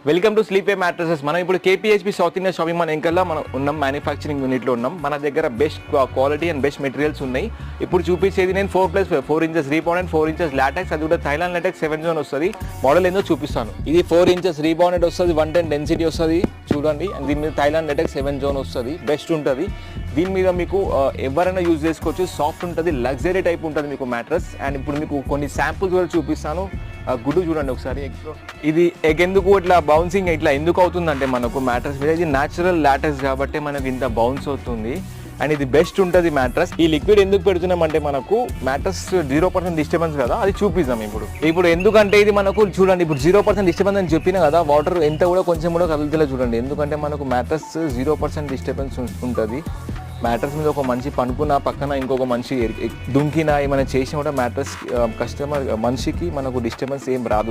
Welcome to sleep mattresses. మనం ఇప్పుడు కేపీహెచ్పి south India shopping mall ఎంకల్లా మనం ఉన్నాం, మ్యానుఫ్యాక్చరింగ్ యూనిట్లో ఉన్నాం. మన దగ్గర best quality and best materials ఉన్నాయి. ఇప్పుడు చూపించేది నేను 4+4 ఇంచెస్ రీబౌండెడ్, 4 ఇంచెస్ లాటెక్స్, అది కూడా థైలాండ్ లాటెక్స్ 7 జోన్ వస్తుంది. మోడల్ ఏందో చూపిస్తాను. ఇది 4 ఇంచెస్ రీబౌండెడ్ వస్తుంది, 110 డెన్సిటీ వస్తుంది చూడండి. అండ్ దీని మీద థైలాండ్ లాటెక్స్ 7 జోన్ వస్తుంది, బెస్ట్ ఉంటుంది. దీని మీద మీకు ఎవరైనా యూజ్ చేసుకోవచ్చు, సాఫ్ట్ ఉంటుంది, లగ్జరీ టైప్ ఉంటుంది మీకు మ్యాట్రస్. అండ్ ఇప్పుడు మీకు కొన్ని శాంపుల్స్ కూడా చూపిస్తాను. గుడ్డు చూడండి ఒకసారి. ఇది ఎందుకు ఇట్లా బౌన్సింగ్ ఇట్లా ఎందుకు అవుతుందంటే మనకు మ్యాట్రస్ మీద ఇది న్యాచురల్ లాటెక్స్ కాబట్టి మనకు ఇంత బౌన్స్ అవుతుంది. అండ్ ఇది బెస్ట్ ఉంటుంది మ్యాట్రస్. ఈ లిక్విడ్ ఎందుకు పెడుతున్నామంటే మనకు మ్యాట్రస్ 0% డిస్టర్బెన్స్ కదా, అది చూపిస్తాం ఇప్పుడు ఎందుకంటే ఇది మనకు చూడండి, ఇప్పుడు 0% డిస్టర్బెన్స్ అని చెప్పిన కదా, వాటర్ ఎంత కూడా కొంచెం కూడా కదులుతలే చూడండి. ఎందుకంటే మనకు మ్యాట్రస్ 0% డిస్టర్బెన్స్ ఉంటుంది. మ్యాట్రస్ మీద ఒక మంచి పనుకున్న పక్కన ఇంకొక మనిషి దుంకినా ఏమైనా చేసినా కూడా మ్యాట్రస్ కస్టమర్ మనిషికి మనకు డిస్టర్బెన్స్ ఏం రాదు.